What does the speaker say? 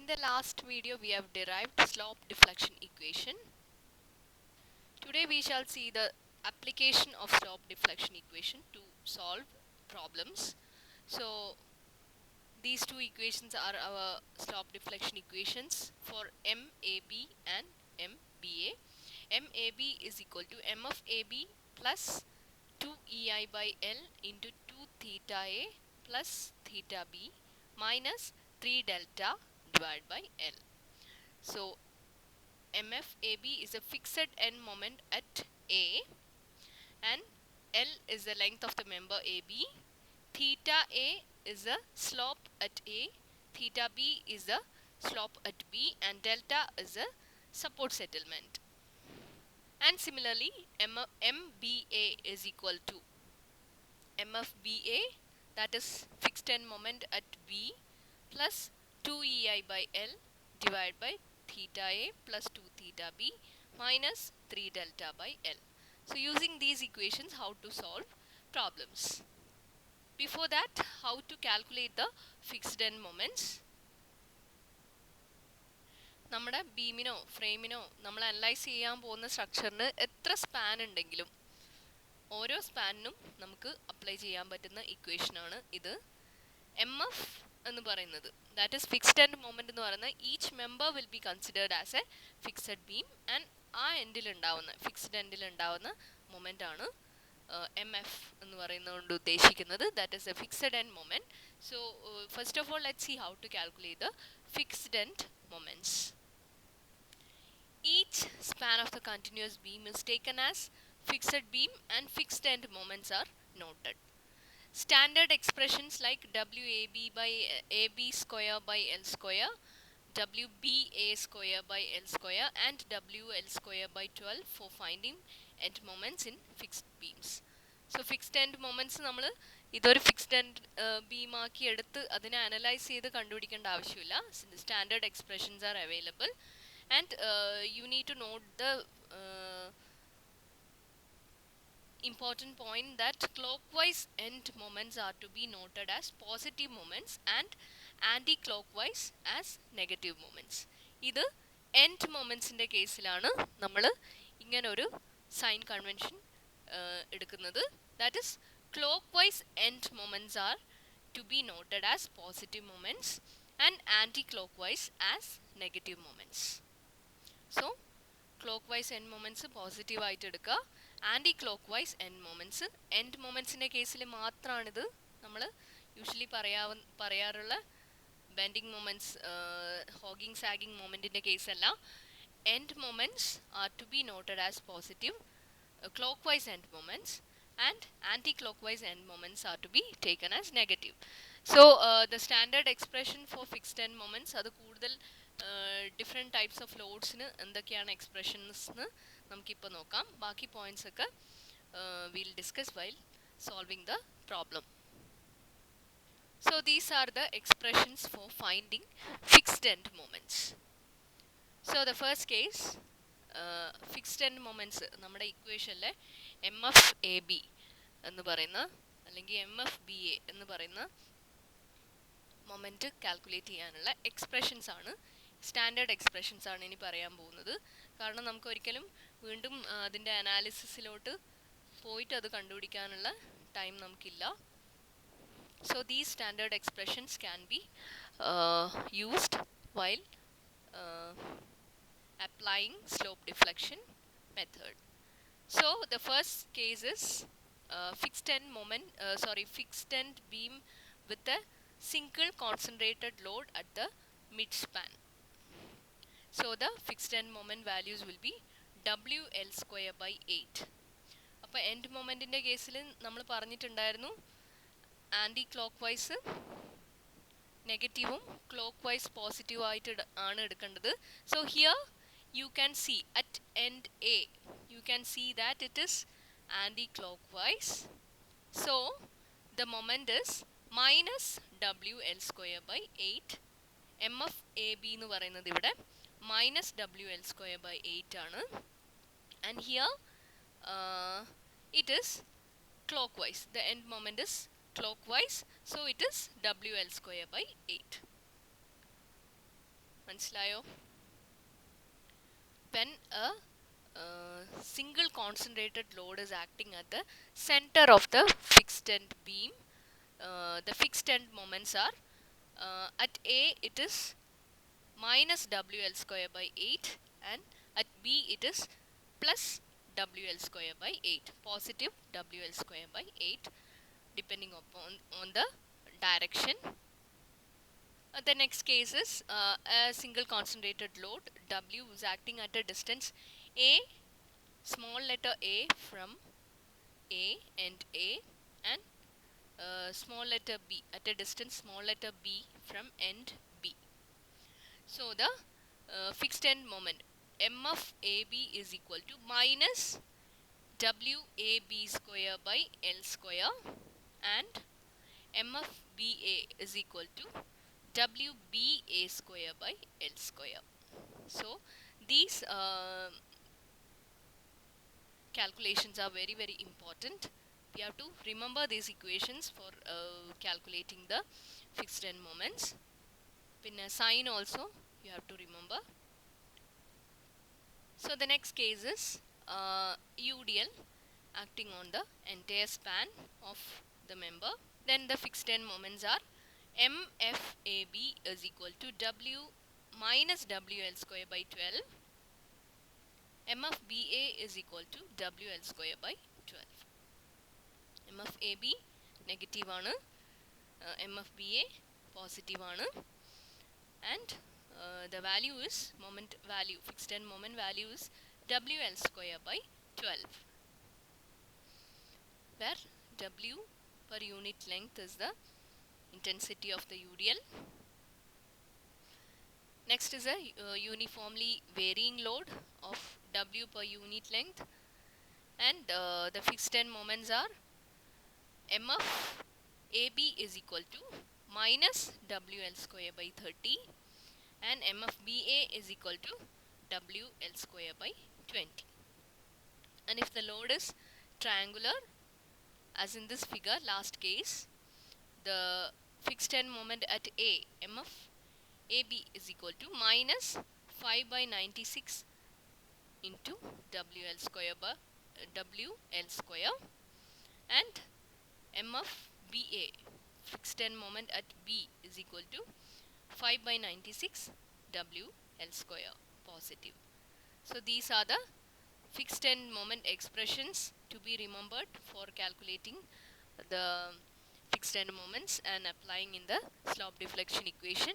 the last video we have derived slope deflection equation. Today we shall see the application of slope deflection equation to solve problems. So these two equations are our slope deflection equations for MAB and MBA. MAB is equal to M of AB plus 2EI by L into 2 theta A plus theta B minus 3 delta divided by L. So MFAB is a fixed end moment at A and L is the length of the member AB. Theta A is a slope at A, theta B is a slope at B, and delta is a support settlement. And similarly, MBA is equal to MFBA, that is fixed end moment at B, plus 2EI by L divided by theta A plus 2 theta B minus 3 delta by L. So using these equations, how to solve problems. Before that, how to calculate the fixed end moments. നമ്മുടെ ബീമിനോ ഫ്രെയിമിനോ നമ്മൾ analyse ചെയ്യാൻ പോകുന്ന സ്ട്രക്ചറിന് എത്ര span ഉണ്ടെങ്കിലും ഓരോ സ്പാനിനും നമുക്ക് apply ചെയ്യാൻ പറ്റുന്ന ഇക്വേഷനാണ് ഇത്. എം എഫ് എന്ന് പറയുന്നത്, that is fixed end moment എന്ന് പറയുന്നത് each member will be considered as a fixed beam and ആ എൻഡിലുണ്ടാവുന്ന ഫിക്സ്ഡ് എൻഡിലുണ്ടാവുന്ന മൊമെന്റ് ആണ് എം എഫ് എന്ന് പറയുന്നതുകൊണ്ട് ഉദ്ദേശിക്കുന്നത്. That is a fixed end moment. So first of all let's see how to calculate the fixed end moments. Each span of the continuous beam is taken as fixed beam and fixed end moments are noted. Standard expressions like WAB by AB square by L square, WBA square by L square and WL square by 12 for finding end moments in fixed beams. So fixed end moments നമ്മൾ ഇതൊരു fixed end beam ആക്കി എടുത്ത് അതിനെ analyse ചെയ്ത് കണ്ടുപിടിക്കേണ്ട ആവശ്യമില്ല. Standard expressions are available and you need to note the important point that clockwise end moments are to be noted as positive moments and anti-clockwise as negative moments. ഇത് end momentsന്റെ കേസിലാണ് നമ്മൾ ഇങ്ങനൊരു സൈൻ കൺവെൻഷൻ എടുക്കുന്നത്. That is clockwise end moments are to be noted as positive moments and anti-clockwise as negative moments. So clockwise end moments positive ആയിട്ട് എടുക്കുക, anti clock end moments end മൊമെൻറ്റ്സിൻ്റെ കേസിൽ മാത്രമാണിത് നമ്മൾ യൂഷ്വലി പറയാറുള്ള ബെൻഡിങ് മൊമെൻറ്റ്സ് ഹോഗിങ് സാഗിങ് മൊമെൻറ്റിൻ്റെ കേസല്ല. End moments are to be noted as positive clockwise end moments and anti-clockwise end moments are to be taken as negative. So the standard expression for fixed end moments അത് കൂടുതൽ different types of ലോഡ്സിന് എന്തൊക്കെയാണ് expressions എന്ന് നമുക്കിപ്പോൾ നോക്കാം. ബാക്കി points ഒക്കെ will discuss while solving the problem. So these are the expressions for finding fixed end moments. So the first case, fixed end moments നമ്മുടെ ഇക്വേഷനിലെ M F A B എന്ന് പറയുന്ന അല്ലെങ്കിൽ എം എഫ് ബി എ എന്ന് പറയുന്ന moment calculate ചെയ്യാനുള്ള expressions ആണ്, standard expressions ആണ് ഇനി പറയാൻ പോകുന്നത്. കാരണം നമുക്ക് ഒരിക്കലും വീണ്ടും അതിൻ്റെ അനാലിസിസിലോട്ട് പോയിട്ട് അത് കണ്ടുപിടിക്കാനുള്ള ടൈം നമുക്കില്ല. So these standard expressions can be used while applying slope deflection method. So the first case is fixed end beam with a single concentrated load at the mid span. So the fixed end moment values will be WL square by 8. അപ്പോൾ end മൊമെൻറ്റിൻ്റെ കേസിൽ നമ്മൾ പറഞ്ഞിട്ടുണ്ടായിരുന്നു anti clock vice നെഗറ്റീവും clock vice positive ആയിട്ട് ആണ് എടുക്കേണ്ടത്. So here you can see at end A, you can see that it is anti-clockwise. So the moment is minus WL square by 8. MFAB എന്ന് പറയുന്നത് ഇവിടെ minus WL square by 8 ആണ്. And here it is clockwise. The end moment is clockwise. So it is WL square by 8. മനസ്സിലായോ? When a single concentrated load is acting at the center of the fixed end beam, the fixed end moments are at A it is minus WL square by 8, and at B it is plus WL square by 8, positive WL square by 8, depending upon on the direction. The next case is a single concentrated load W is acting at a distance A, small letter a from A and A, and small letter b at a distance small letter b from end B. So the fixed end moment M of AB is equal to minus WAB square by L square, and M of BA is equal to WBA square by L square. So these calculations are very important. We have to remember these equations for calculating the fixed end moments. Pinna sign also you have to remember. So the next case is UDL acting on the entire span of the member. Then the fixed end moments are MFAB is equal to W minus WL square by 12. M of BA is equal to WL square by 12. M of AB negative ആണ്, M of BA positive ആണ്, and the value is moment value, fixed end moment value is WL square by 12, where W per unit length is the intensity of the UDL. Next is a uniformly varying load of W per unit length, and the fixed end moments are M of AB is equal to minus WL square by 30, and M of BA is equal to WL square by 20. And if the load is triangular, as in this figure, last case, the fixed end moment at A, M of AB is equal to minus 5 by 96 into WL square by WL square, and M of BA, fixed end moment at B, is equal to 5 by 96 WL square, positive. So these are the fixed end moment expressions to be remembered for calculating the fixed end moments and applying in the slope deflection equation.